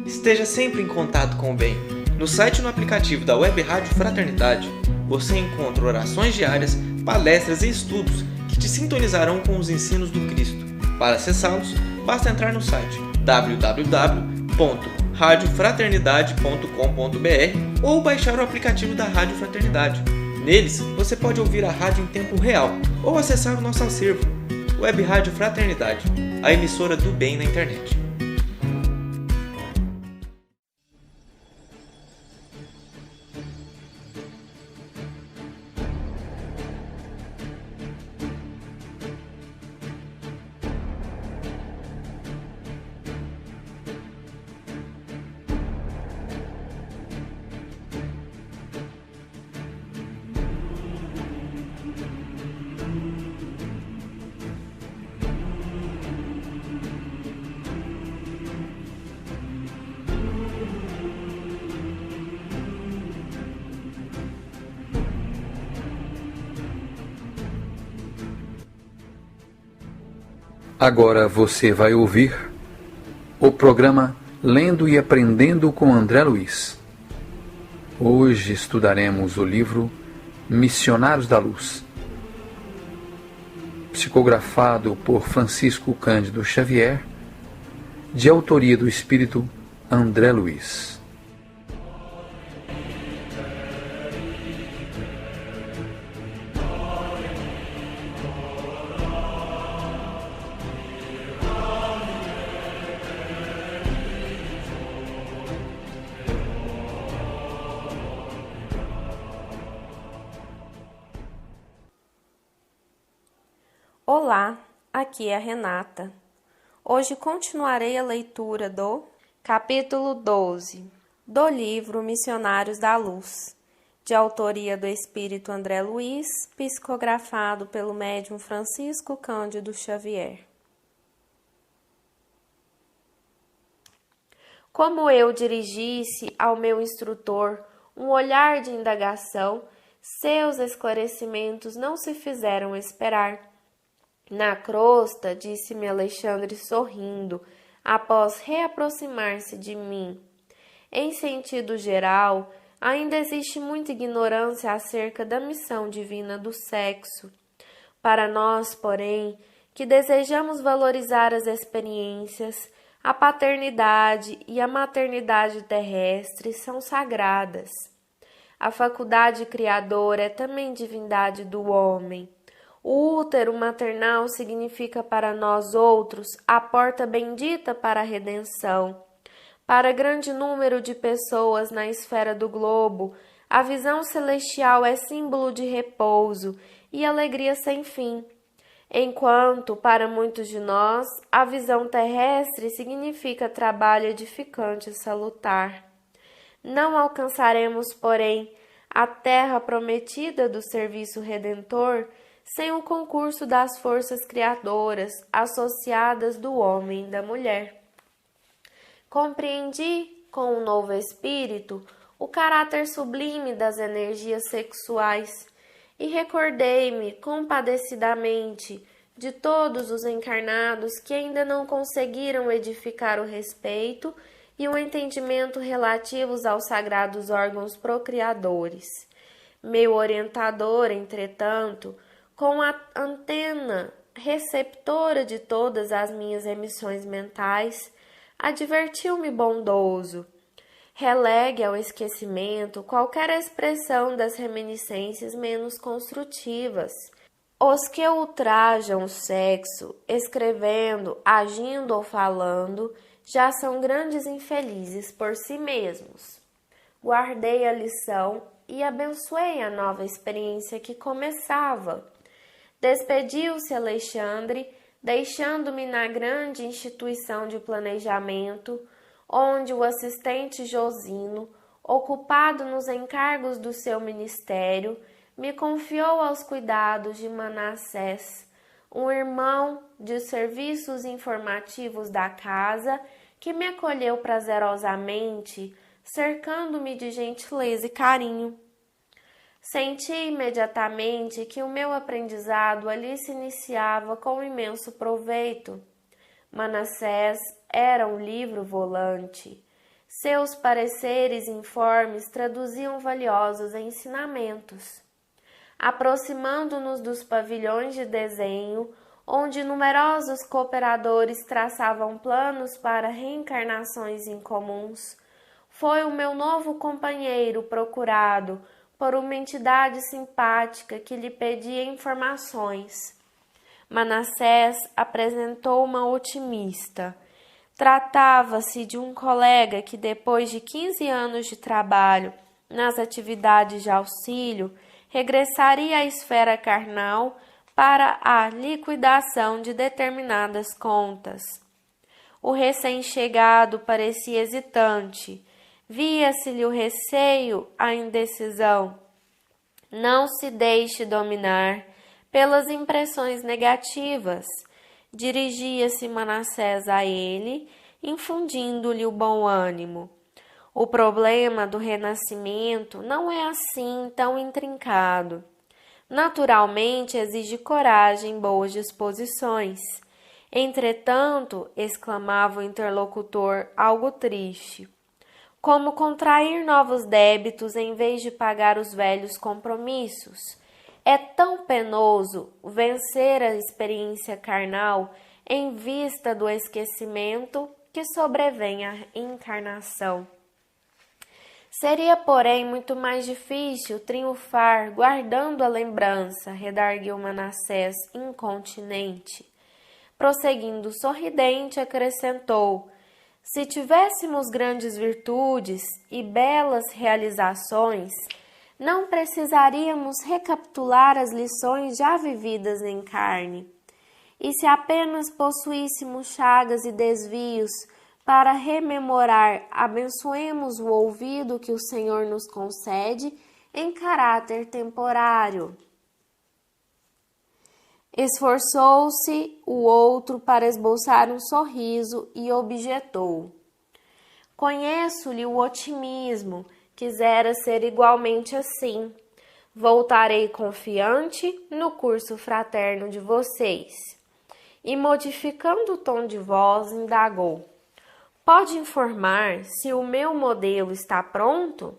Esteja sempre em contato com o bem. No site e no aplicativo da Web Rádio Fraternidade, você encontra orações diárias, palestras e estudos que te sintonizarão com os ensinos do Cristo. Para acessá-los, basta entrar no site www.radiofraternidade.com.br ou baixar o aplicativo da Rádio Fraternidade. Neles, você pode ouvir a rádio em tempo real ou acessar o nosso acervo. Web Rádio Fraternidade, a emissora do bem na internet. Agora você vai ouvir o programa Lendo e Aprendendo com André Luiz. Hoje estudaremos o livro Missionários da Luz, psicografado por Francisco Cândido Xavier, de autoria do espírito André Luiz. Olá, aqui é a Renata. Hoje continuarei a leitura do capítulo 12 do livro Missionários da Luz, de autoria do espírito André Luiz, psicografado pelo médium Francisco Cândido Xavier. Como eu dirigisse ao meu instrutor um olhar de indagação, seus esclarecimentos não se fizeram esperar. Na crosta, disse-me Alexandre sorrindo, após reaproximar-se de mim. Em sentido geral, ainda existe muita ignorância acerca da missão divina do sexo. Para nós, porém, que desejamos valorizar as experiências, a paternidade e a maternidade terrestre são sagradas. A faculdade criadora é também divindade do homem. O útero maternal significa para nós outros a porta bendita para a redenção. Para grande número de pessoas na esfera do globo, a visão celestial é símbolo de repouso e alegria sem fim, enquanto, para muitos de nós, a visão terrestre significa trabalho edificante e salutar. Não alcançaremos, porém, a terra prometida do serviço redentor sem o concurso das forças criadoras associadas do homem e da mulher. Compreendi, com um novo espírito, o caráter sublime das energias sexuais e recordei-me compadecidamente de todos os encarnados que ainda não conseguiram edificar o respeito e o entendimento relativos aos sagrados órgãos procriadores. Meu orientador, entretanto, com a antena receptora de todas as minhas emissões mentais, advertiu-me bondoso. Relegue ao esquecimento qualquer expressão das reminiscências menos construtivas. Os que ultrajam o sexo, escrevendo, agindo ou falando, já são grandes infelizes por si mesmos. Guardei a lição e abençoei a nova experiência que começava. Despediu-se Alexandre, deixando-me na grande instituição de planejamento, onde o assistente Josino, ocupado nos encargos do seu ministério, me confiou aos cuidados de Manassés, um irmão de serviços informativos da casa, que me acolheu prazerosamente, cercando-me de gentileza e carinho. Senti imediatamente que o meu aprendizado ali se iniciava com imenso proveito. Manassés era um livro volante. Seus pareceres informes traduziam valiosos ensinamentos. Aproximando-nos dos pavilhões de desenho, onde numerosos cooperadores traçavam planos para reencarnações incomuns, foi o meu novo companheiro procurado por uma entidade simpática que lhe pedia informações. Manassés apresentou uma otimista. Tratava-se de um colega que, depois de 15 anos de trabalho nas atividades de auxílio, regressaria à esfera carnal para a liquidação de determinadas contas. O recém-chegado parecia hesitante. Via-se-lhe o receio, a indecisão. Não se deixe dominar pelas impressões negativas. Dirigia-se Manassés a ele, infundindo-lhe o bom ânimo. O problema do renascimento não é assim tão intrincado. Naturalmente exige coragem e boas disposições. Entretanto, exclamava o interlocutor, algo triste, como contrair novos débitos em vez de pagar os velhos compromissos. É tão penoso vencer a experiência carnal em vista do esquecimento que sobrevém à encarnação. Seria, porém, muito mais difícil triunfar guardando a lembrança, redarguiu Manassés incontinente. Prosseguindo sorridente, acrescentou: se tivéssemos grandes virtudes e belas realizações, não precisaríamos recapitular as lições já vividas em carne. E se apenas possuíssemos chagas e desvios para rememorar, abençoemos o ouvido que o Senhor nos concede em caráter temporário. Esforçou-se o outro para esboçar um sorriso e objetou: conheço-lhe o otimismo, quisera ser igualmente assim. Voltarei confiante no curso fraterno de vocês. E, modificando o tom de voz, indagou: pode informar se o meu modelo está pronto?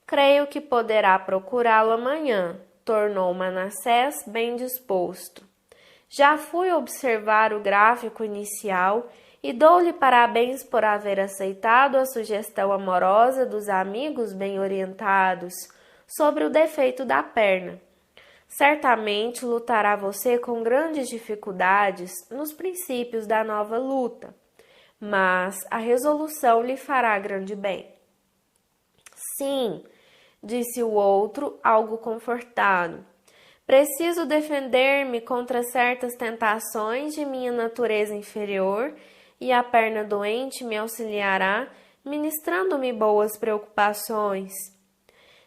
Creio que poderá procurá-lo amanhã, tornou Manassés bem disposto. Já fui observar o gráfico inicial e dou-lhe parabéns por haver aceitado a sugestão amorosa dos amigos bem orientados sobre o defeito da perna. Certamente lutará você com grandes dificuldades nos princípios da nova luta, mas a resolução lhe fará grande bem. Sim, disse o outro, algo confortado. Preciso defender-me contra certas tentações de minha natureza inferior e a perna doente me auxiliará, ministrando-me boas preocupações.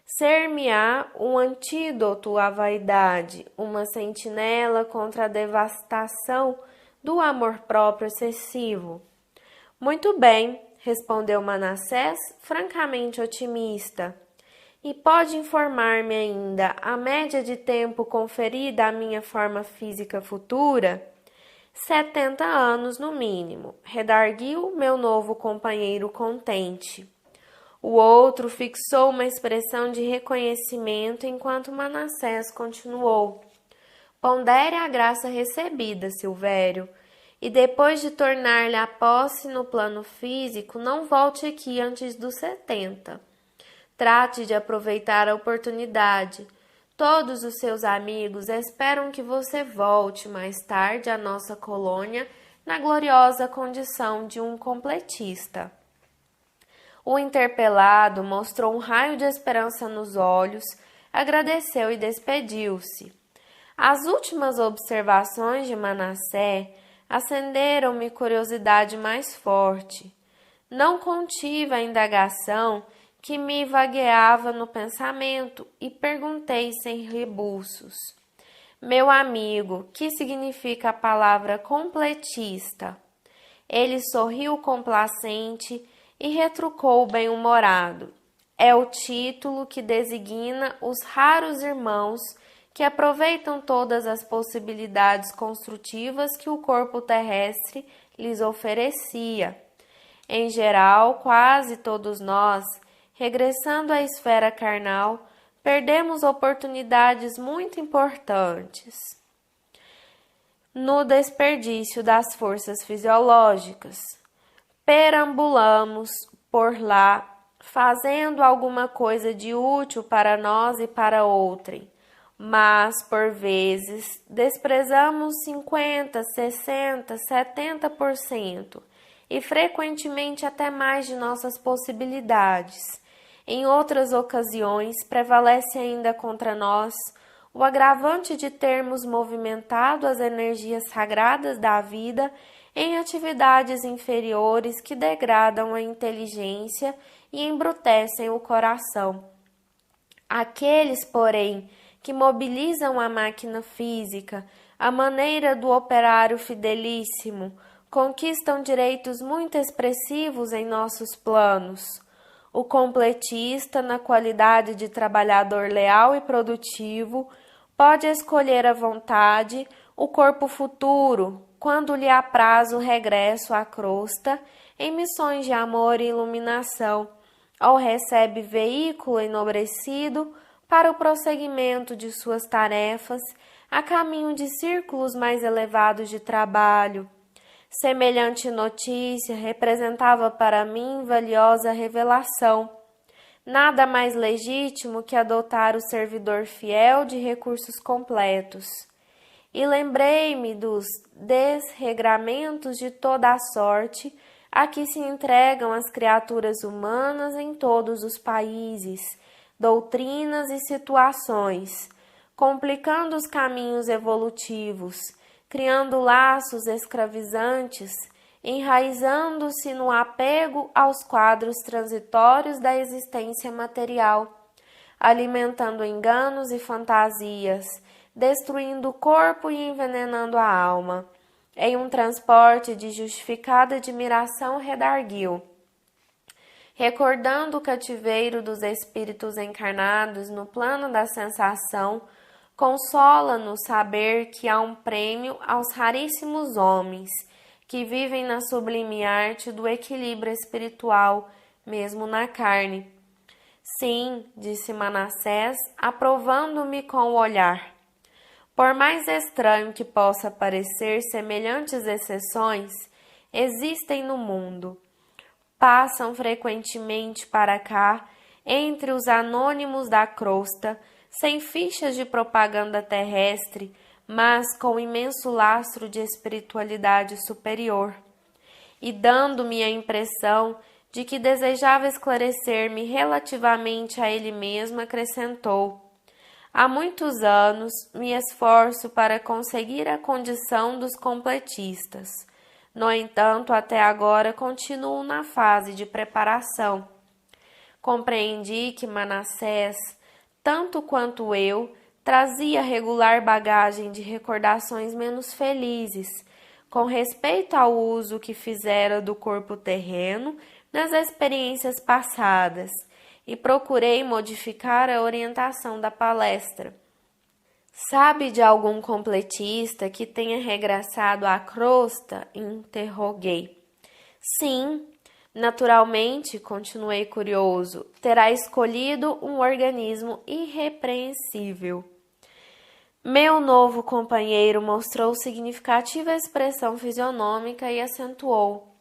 Ser-me-á um antídoto à vaidade, uma sentinela contra a devastação do amor-próprio excessivo. Muito bem, respondeu Manassés, francamente otimista. E pode informar-me ainda a média de tempo conferida à minha forma física futura? 70 anos no mínimo, redarguiu meu novo companheiro contente. O outro fixou uma expressão de reconhecimento enquanto Manassés continuou: pondere a graça recebida, Silvério, e depois de tornar-lhe a posse no plano físico, não volte aqui antes dos 70. Trate de aproveitar a oportunidade. Todos os seus amigos esperam que você volte mais tarde à nossa colônia na gloriosa condição de um completista. O interpelado mostrou um raio de esperança nos olhos, agradeceu e despediu-se. As últimas observações de Manassés acenderam-me curiosidade mais forte. Não contive a indagação que me vagueava no pensamento e perguntei sem rebuços: meu amigo, que significa a palavra completista? Ele sorriu complacente e retrucou bem-humorado: é o título que designa os raros irmãos que aproveitam todas as possibilidades construtivas que o corpo terrestre lhes oferecia. Em geral, quase todos nós, regressando à esfera carnal, perdemos oportunidades muito importantes no desperdício das forças fisiológicas. Perambulamos por lá, fazendo alguma coisa de útil para nós e para outrem, mas, por vezes, desprezamos 50%, 60%, 70% e frequentemente até mais de nossas possibilidades. Em outras ocasiões, prevalece ainda contra nós o agravante de termos movimentado as energias sagradas da vida em atividades inferiores que degradam a inteligência e embrutecem o coração. Aqueles, porém, que mobilizam a máquina física, à maneira do operário fidelíssimo, conquistam direitos muito expressivos em nossos planos. O completista, na qualidade de trabalhador leal e produtivo, pode escolher à vontade o corpo futuro, quando lhe apraz o regresso à crosta, em missões de amor e iluminação, ou recebe veículo enobrecido para o prosseguimento de suas tarefas a caminho de círculos mais elevados de trabalho. Semelhante notícia representava para mim valiosa revelação. Nada mais legítimo que adotar o servidor fiel de recursos completos. E lembrei-me dos desregramentos de toda a sorte a que se entregam as criaturas humanas em todos os países, doutrinas e situações, complicando os caminhos evolutivos, criando laços escravizantes, enraizando-se no apego aos quadros transitórios da existência material, alimentando enganos e fantasias, destruindo o corpo e envenenando a alma. Em um transporte de justificada admiração redarguiu, recordando o cativeiro dos espíritos encarnados no plano da sensação, consola-nos saber que há um prêmio aos raríssimos homens que vivem na sublime arte do equilíbrio espiritual, mesmo na carne. Sim, disse Manassés, aprovando-me com o olhar. Por mais estranho que possa parecer, semelhantes exceções existem no mundo. Passam frequentemente para cá, entre os anônimos da crosta, sem fichas de propaganda terrestre, mas com imenso lastro de espiritualidade superior, e dando-me a impressão de que desejava esclarecer-me relativamente a ele mesmo, acrescentou: há muitos anos me esforço para conseguir a condição dos completistas. No entanto, até agora continuo na fase de preparação. Compreendi que Manassés, tanto quanto eu, trazia regular bagagem de recordações menos felizes, com respeito ao uso que fizera do corpo terreno nas experiências passadas, e procurei modificar a orientação da palestra. Sabe de algum completista que tenha regressado à crosta? Interroguei. Sim, naturalmente, continuei curioso, terá escolhido um organismo irrepreensível. Meu novo companheiro mostrou significativa expressão fisionômica e acentuou: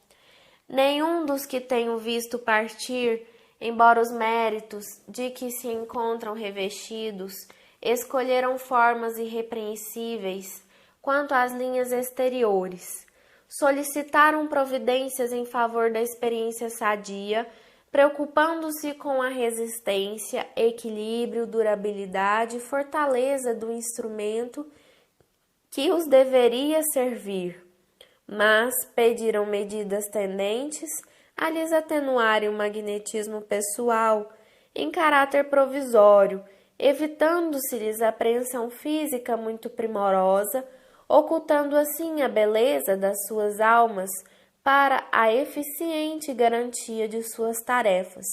nenhum dos que tenho visto partir, embora os méritos de que se encontram revestidos, escolheram formas irrepreensíveis quanto às linhas exteriores. Solicitaram providências em favor da experiência sadia, preocupando-se com a resistência, equilíbrio, durabilidade e fortaleza do instrumento que os deveria servir, mas pediram medidas tendentes a lhes atenuarem o magnetismo pessoal em caráter provisório, evitando-se-lhes a apreensão física muito primorosa, ocultando assim a beleza das suas almas para a eficiente garantia de suas tarefas.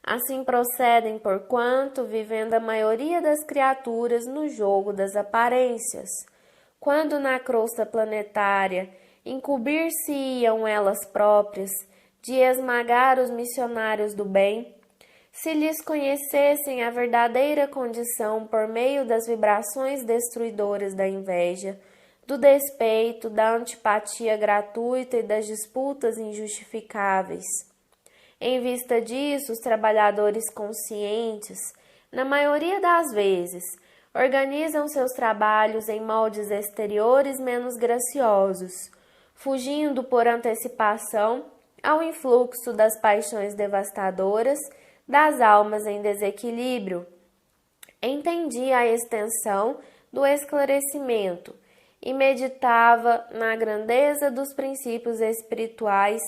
Assim procedem porquanto, vivendo a maioria das criaturas no jogo das aparências, quando na crosta planetária incumbir-se-iam elas próprias de esmagar os missionários do bem, se lhes conhecessem a verdadeira condição por meio das vibrações destruidoras da inveja, do despeito, da antipatia gratuita e das disputas injustificáveis. Em vista disso, os trabalhadores conscientes, na maioria das vezes, organizam seus trabalhos em moldes exteriores menos graciosos, fugindo por antecipação ao influxo das paixões devastadoras das almas em desequilíbrio. Entendi a extensão do esclarecimento e meditava na grandeza dos princípios espirituais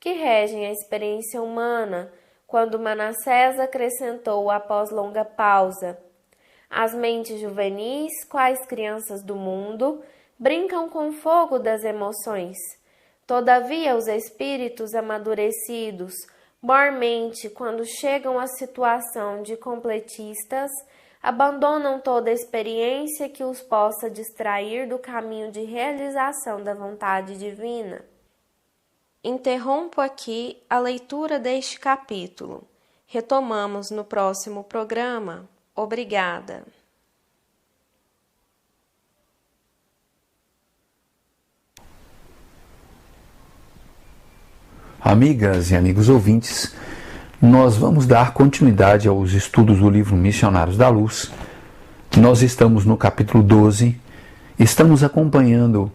que regem a experiência humana, quando Manassés acrescentou após longa pausa: as mentes juvenis, quais crianças do mundo, brincam com o fogo das emoções. Todavia, os espíritos amadurecidos, mormente, quando chegam à situação de completistas, abandonam toda experiência que os possa distrair do caminho de realização da vontade divina. Interrompo aqui a leitura deste capítulo. Retomamos no próximo programa. Obrigada. Amigas e amigos ouvintes, nós vamos dar continuidade aos estudos do livro Missionários da Luz. Nós estamos no capítulo 12, estamos acompanhando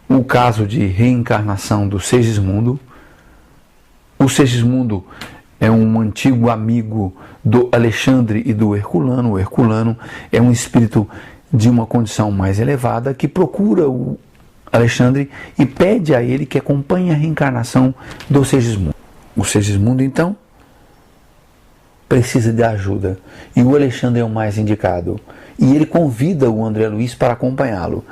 o caso de reencarnação do Segismundo. O Segismundo é um antigo amigo do Alexandre e do Herculano. O Herculano é um espírito de uma condição mais elevada que procura o Alexandre e pede a ele que acompanhe a reencarnação do Segismundo. O Segismundo, então, precisa de ajuda e o Alexandre é o mais indicado. E ele convida o André Luiz para acompanhá-lo.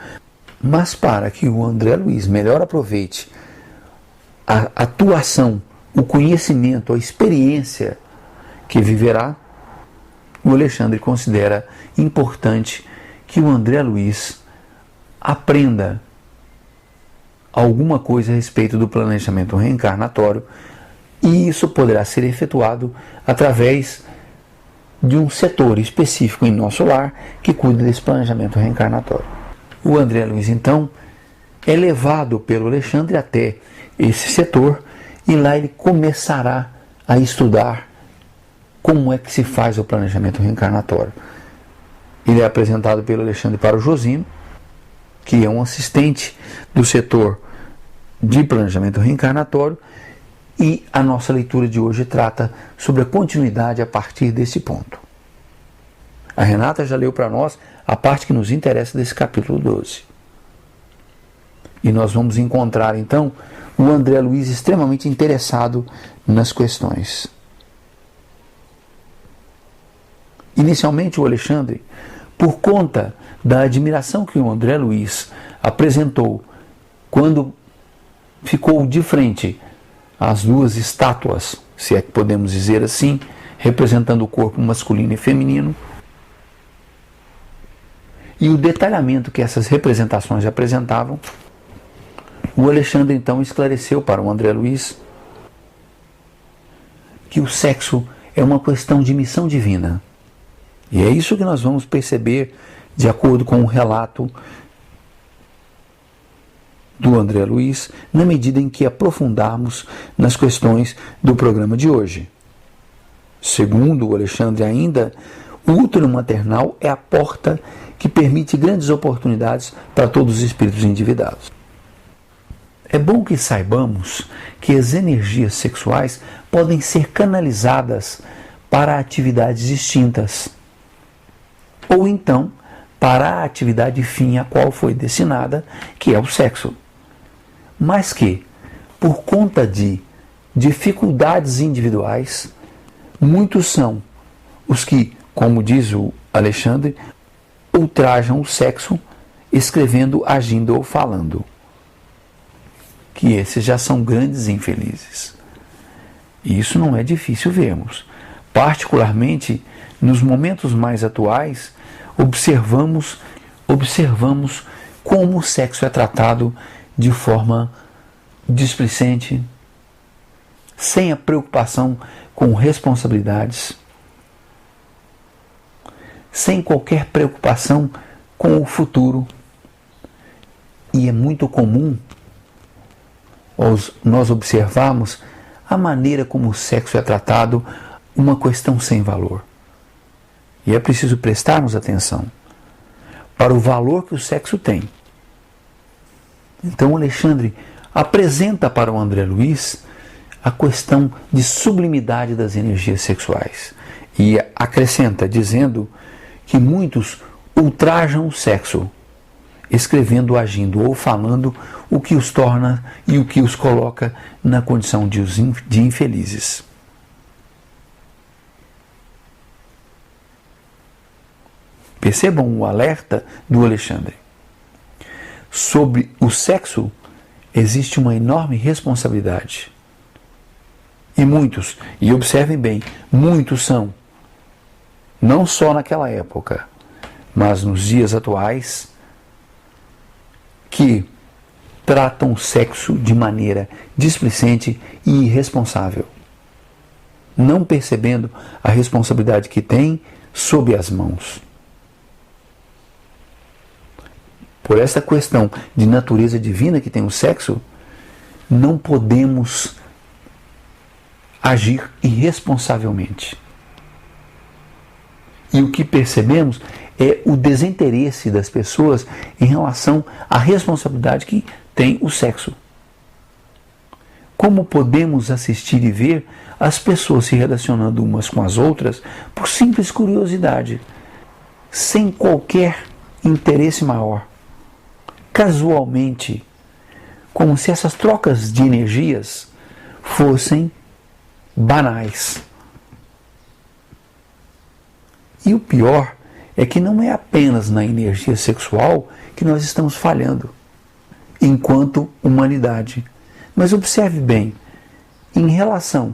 Mas para que o André Luiz melhor aproveite a atuação, o conhecimento, a experiência que viverá, o Alexandre considera importante que o André Luiz aprenda alguma coisa a respeito do planejamento reencarnatório, e isso poderá ser efetuado através de um setor específico em nosso lar que cuida desse planejamento reencarnatório. O André Luiz, então, é levado pelo Alexandre até esse setor e lá ele começará a estudar como é que se faz o planejamento reencarnatório. Ele é apresentado pelo Alexandre para o Josino, que é um assistente do setor de planejamento reencarnatório, e a nossa leitura de hoje trata sobre a continuidade a partir desse ponto. A Renata já leu para nós a parte que nos interessa desse capítulo 12. E nós vamos encontrar então o André Luiz extremamente interessado nas questões. Inicialmente o Alexandre, por conta da admiração que o André Luiz apresentou quando ficou de frente às duas estátuas, se é que podemos dizer assim, representando o corpo masculino e feminino, e o detalhamento que essas representações apresentavam, o Alexandre então esclareceu para o André Luiz que o sexo é uma questão de missão divina. E é isso que nós vamos perceber de acordo com o relato do André Luiz, na medida em que aprofundarmos nas questões do programa de hoje. Segundo o Alexandre ainda, o útero maternal é a porta que permite grandes oportunidades para todos os espíritos endividados. É bom que saibamos que as energias sexuais podem ser canalizadas para atividades distintas, ou então para a atividade fim a qual foi destinada, que é o sexo. Mas que, por conta de dificuldades individuais, muitos são os que, como diz o Alexandre, ultrajam o sexo escrevendo, agindo ou falando. Que esses já são grandes infelizes. E isso não é difícil vermos. Particularmente nos momentos mais atuais, observamos como o sexo é tratado de forma displicente, sem a preocupação com responsabilidades, sem qualquer preocupação com o futuro. E é muito comum nós observarmos a maneira como o sexo é tratado, uma questão sem valor. E é preciso prestarmos atenção para o valor que o sexo tem. Então Alexandre apresenta para o André Luiz a questão de sublimidade das energias sexuais e acrescenta dizendo que muitos ultrajam o sexo, escrevendo, agindo ou falando o que os torna e o que os coloca na condição de infelizes. Percebam o alerta do Alexandre. Sobre o sexo existe uma enorme responsabilidade. E muitos, e observem bem, muitos são, não só naquela época, mas nos dias atuais, que tratam o sexo de maneira displicente e irresponsável, não percebendo a responsabilidade que tem sob as mãos. Por esta questão de natureza divina que tem o sexo, não podemos agir irresponsavelmente. E o que percebemos é o desinteresse das pessoas em relação à responsabilidade que tem o sexo. Como podemos assistir e ver as pessoas se relacionando umas com as outras por simples curiosidade, sem qualquer interesse maior, casualmente, como se essas trocas de energias fossem banais. E o pior é que não é apenas na energia sexual que nós estamos falhando, enquanto humanidade. Mas observe bem, em relação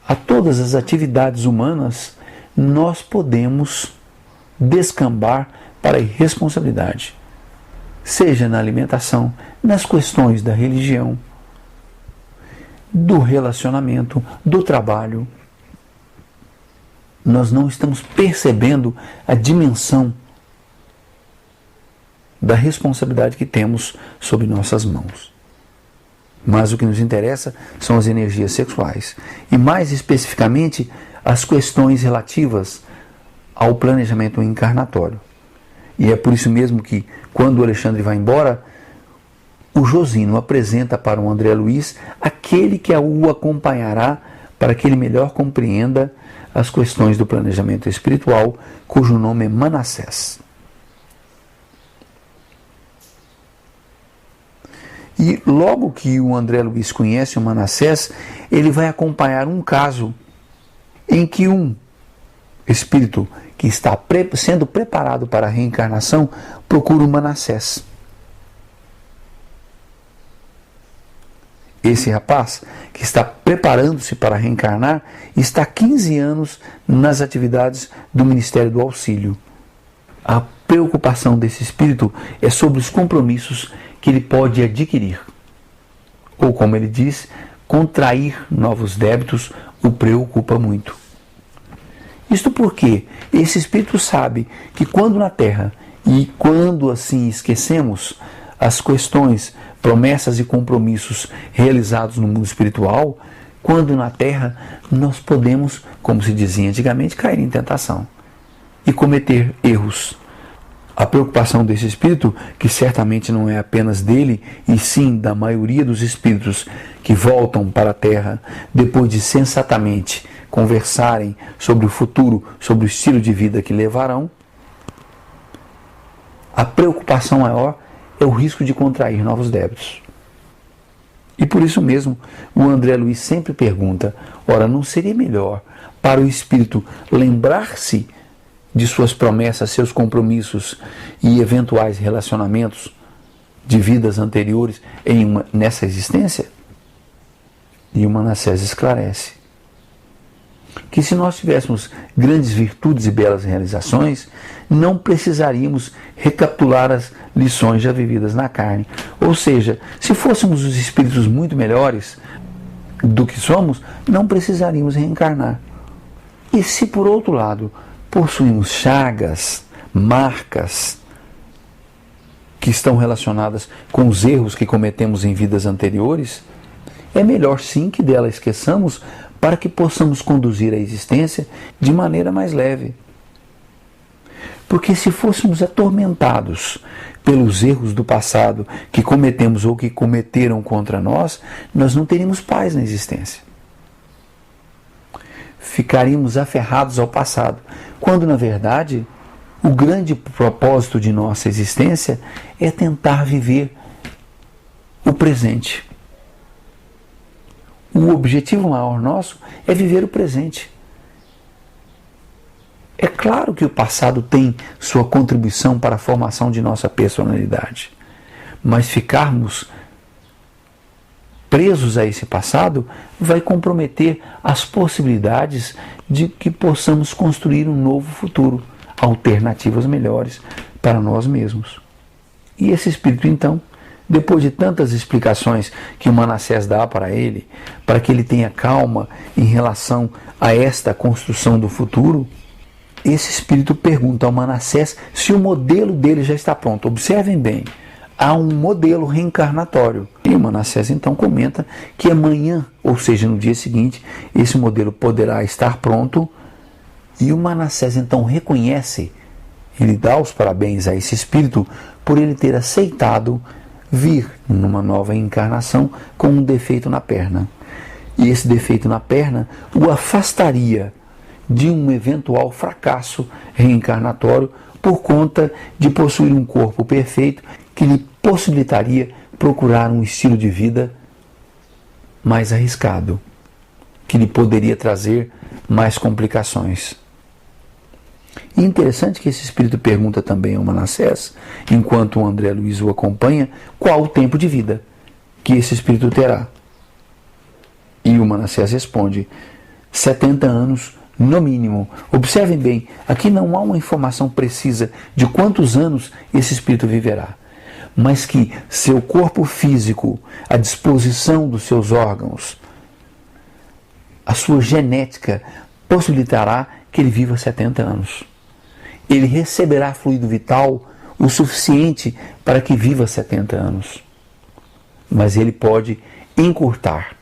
a todas as atividades humanas, nós podemos descambar para a irresponsabilidade, seja na alimentação, nas questões da religião, do relacionamento, do trabalho. Nós não estamos percebendo a dimensão da responsabilidade que temos sob nossas mãos. Mas o que nos interessa são as energias sexuais e, mais especificamente, as questões relativas ao planejamento encarnatório. E é por isso mesmo que, quando o Alexandre vai embora, o Josino apresenta para o André Luiz aquele que o acompanhará para que ele melhor compreenda as questões do planejamento espiritual, cujo nome é Manassés. E logo que o André Luiz conhece o Manassés, ele vai acompanhar um caso em que um espírito que está sendo preparado para a reencarnação procura o Manassés. Esse rapaz, que está preparando-se para reencarnar, está há 15 anos nas atividades do Ministério do Auxílio. A preocupação desse espírito é sobre os compromissos que ele pode adquirir. Ou, como ele diz, contrair novos débitos o preocupa muito. Isto porque esse espírito sabe que quando na Terra, e quando assim esquecemos as questões, promessas e compromissos realizados no mundo espiritual, quando na Terra nós podemos, como se dizia antigamente, cair em tentação e cometer erros. A preocupação desse espírito, que certamente não é apenas dele, e sim da maioria dos espíritos que voltam para a Terra depois de sensatamente conversarem sobre o futuro, sobre o estilo de vida que levarão, a preocupação maior é o risco de contrair novos débitos. E por isso mesmo, o André Luiz sempre pergunta, ora, não seria melhor para o espírito lembrar-se de suas promessas, seus compromissos e eventuais relacionamentos de vidas anteriores nessa existência? E o Manassés esclarece que se nós tivéssemos grandes virtudes e belas realizações, não precisaríamos recapitular as lições já vividas na carne. Ou seja, se fôssemos os espíritos muito melhores, do que somos, não precisaríamos reencarnar. E se, por outro lado, possuímos chagas, marcas, que estão relacionadas com os erros que cometemos em vidas anteriores, é melhor sim que dela esqueçamos para que possamos conduzir a existência de maneira mais leve. Porque se fôssemos atormentados pelos erros do passado que cometemos ou que cometeram contra nós, nós não teríamos paz na existência. Ficaríamos aferrados ao passado, quando na verdade o grande propósito de nossa existência é tentar viver o presente. O objetivo maior nosso é viver o presente. É claro que o passado tem sua contribuição para a formação de nossa personalidade, mas ficarmos presos a esse passado vai comprometer as possibilidades de que possamos construir um novo futuro, alternativas melhores para nós mesmos. E esse espírito, então, depois de tantas explicações que o Manassés dá para ele, para que ele tenha calma em relação a esta construção do futuro, esse espírito pergunta ao Manassés se o modelo dele já está pronto. Observem bem, há um modelo reencarnatório. E o Manassés então comenta que amanhã, ou seja, no dia seguinte, esse modelo poderá estar pronto. E o Manassés então reconhece, ele dá os parabéns a esse espírito por ele ter aceitado vir numa nova encarnação com um defeito na perna. E esse defeito na perna o afastaria de um eventual fracasso reencarnatório por conta de possuir um corpo perfeito que lhe possibilitaria procurar um estilo de vida mais arriscado, que lhe poderia trazer mais complicações. E interessante que esse espírito pergunta também ao Manassés, enquanto o André Luiz o acompanha, qual o tempo de vida que esse espírito terá. E o Manassés responde, 70 anos no mínimo. Observem bem, aqui não há uma informação precisa de quantos anos esse espírito viverá, mas que seu corpo físico, a disposição dos seus órgãos, a sua genética possibilitará que ele viva 70 anos. Ele receberá fluido vital o suficiente para que viva 70 anos. Mas ele pode encurtar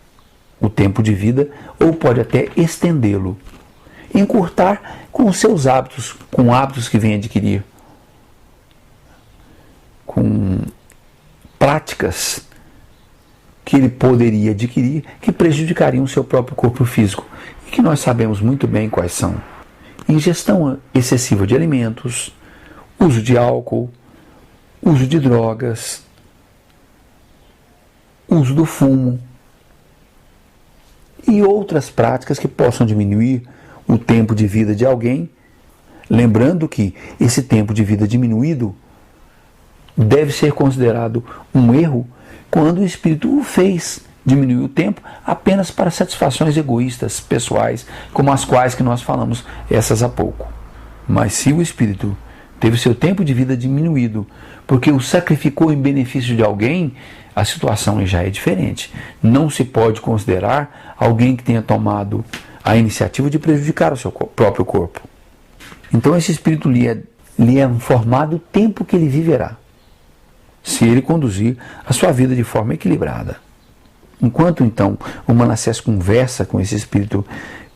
o tempo de vida ou pode até estendê-lo. Encurtar com os seus hábitos, com hábitos que vem adquirir, com práticas que ele poderia adquirir que prejudicariam o seu próprio corpo físico e que nós sabemos muito bem quais são. Ingestão excessiva de alimentos, uso de álcool, uso de drogas, uso do fumo e outras práticas que possam diminuir o tempo de vida de alguém, lembrando que esse tempo de vida diminuído deve ser considerado um erro quando o espírito o fez diminuir o tempo apenas para satisfações egoístas, pessoais, como as quais que nós falamos essas há pouco. Mas se o espírito teve seu tempo de vida diminuído porque o sacrificou em benefício de alguém, a situação já é diferente. Não se pode considerar alguém que tenha tomado a iniciativa de prejudicar o seu próprio corpo. Então esse espírito lhe é informado o tempo que ele viverá, se ele conduzir a sua vida de forma equilibrada. Enquanto então o Manassés conversa com esse espírito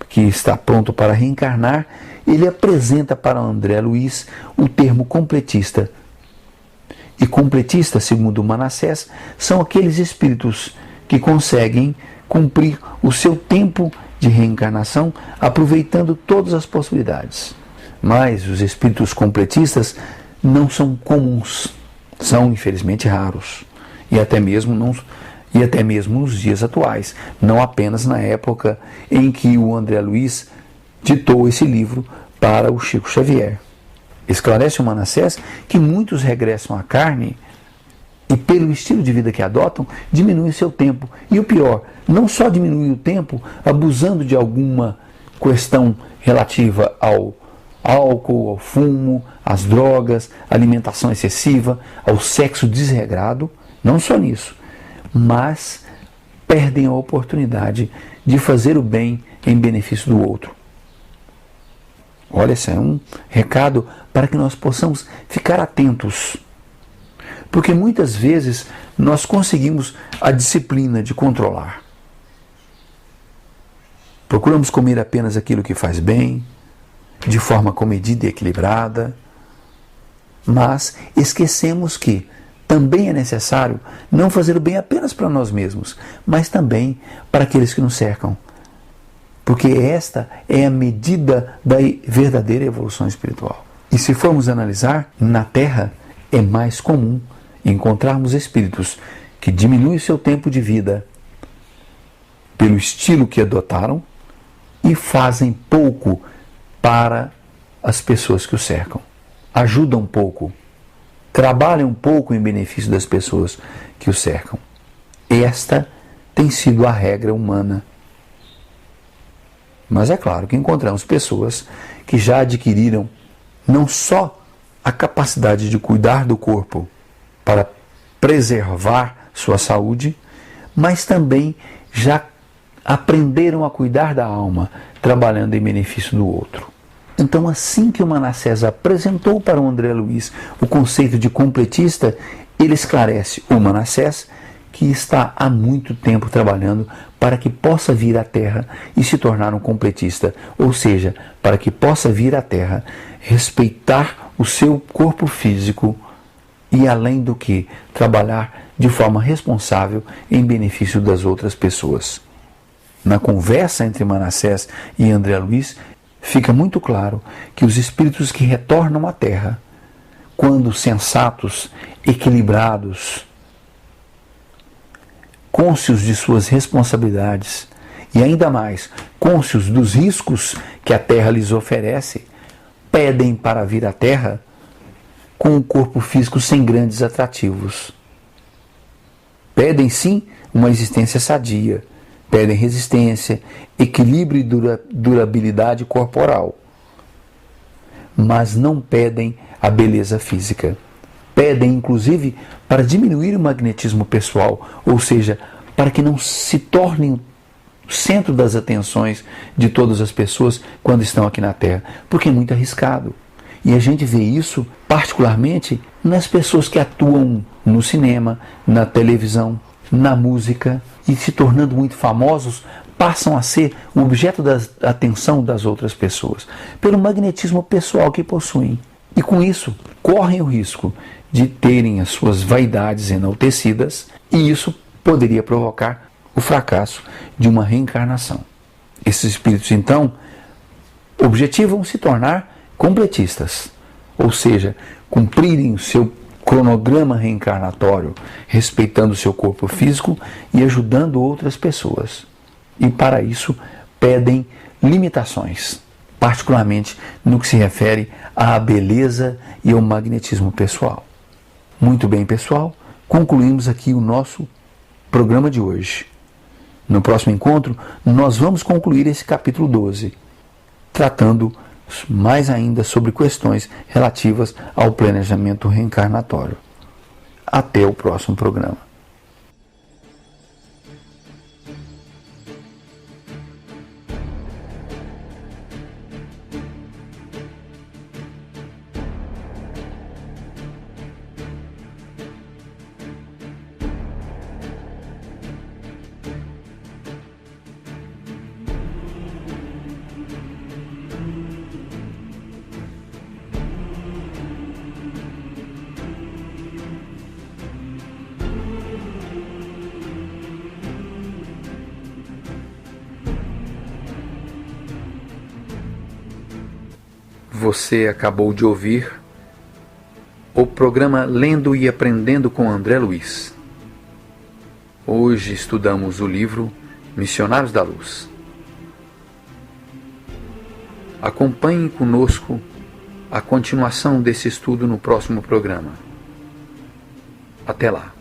que está pronto para reencarnar, ele apresenta para André Luiz o termo completista. E completista, segundo o Manassés, são aqueles espíritos que conseguem cumprir o seu tempo de reencarnação aproveitando todas as possibilidades. Mas os espíritos completistas não são comuns, são infelizmente raros, e até mesmo nos dias atuais, não apenas na época em que o André Luiz ditou esse livro para o Chico Xavier. Esclarece o Manassés que muitos regressam à carne e, pelo estilo de vida que adotam, diminuem seu tempo. E o pior, não só diminuem o tempo abusando de alguma questão relativa ao álcool, ao fumo, às drogas, alimentação excessiva, ao sexo desregrado, não só nisso, mas perdem a oportunidade de fazer o bem em benefício do outro. Olha, esse é um recado para que nós possamos ficar atentos. Porque muitas vezes nós conseguimos a disciplina de controlar. Procuramos comer apenas aquilo que faz bem, de forma comedida e equilibrada, mas esquecemos que também é necessário não fazer o bem apenas para nós mesmos, mas também para aqueles que nos cercam. Porque esta é a medida da verdadeira evolução espiritual. E se formos analisar, na Terra é mais comum encontrarmos espíritos que diminuem seu tempo de vida pelo estilo que adotaram e fazem pouco para as pessoas que o cercam. Ajudam pouco, trabalham pouco em benefício das pessoas que o cercam. Esta tem sido a regra humana. Mas é claro que encontramos pessoas que já adquiriram não só a capacidade de cuidar do corpo para preservar sua saúde, mas também já aprenderam a cuidar da alma, trabalhando em benefício do outro. Então, assim que o Manassés apresentou para o André Luiz o conceito de completista, ele esclarece o Manassés que está há muito tempo trabalhando para que possa vir à Terra e se tornar um completista, ou seja, para que possa vir à Terra, respeitar o seu corpo físico e, além do que, trabalhar de forma responsável em benefício das outras pessoas. Na conversa entre Manassés e André Luiz, fica muito claro que os espíritos que retornam à Terra, quando sensatos, equilibrados, cônscios de suas responsabilidades e ainda mais cônscios dos riscos que a Terra lhes oferece, pedem para vir à Terra com um corpo físico sem grandes atrativos. Pedem sim uma existência sadia, pedem resistência, equilíbrio e durabilidade corporal, mas não pedem a beleza física. Pedem, inclusive, para diminuir o magnetismo pessoal, ou seja, para que não se tornem o centro das atenções de todas as pessoas quando estão aqui na Terra, porque é muito arriscado. E a gente vê isso particularmente nas pessoas que atuam no cinema, na televisão, na música, e se tornando muito famosos, passam a ser o objeto da atenção das outras pessoas, pelo magnetismo pessoal que possuem. E com isso, correm o risco de terem as suas vaidades enaltecidas, e isso poderia provocar o fracasso de uma reencarnação. Esses espíritos, então, objetivam se tornar completistas, ou seja, cumprirem o seu cronograma reencarnatório, respeitando o seu corpo físico e ajudando outras pessoas. E para isso pedem limitações, particularmente no que se refere à beleza e ao magnetismo pessoal. Muito bem, pessoal, concluímos aqui o nosso programa de hoje. No próximo encontro, nós vamos concluir esse capítulo 12, tratando mais ainda sobre questões relativas ao planejamento reencarnatório. Até o próximo programa. Você acabou de ouvir o programa Lendo e Aprendendo com André Luiz. Hoje estudamos o livro Missionários da Luz. Acompanhe conosco a continuação desse estudo no próximo programa. Até lá!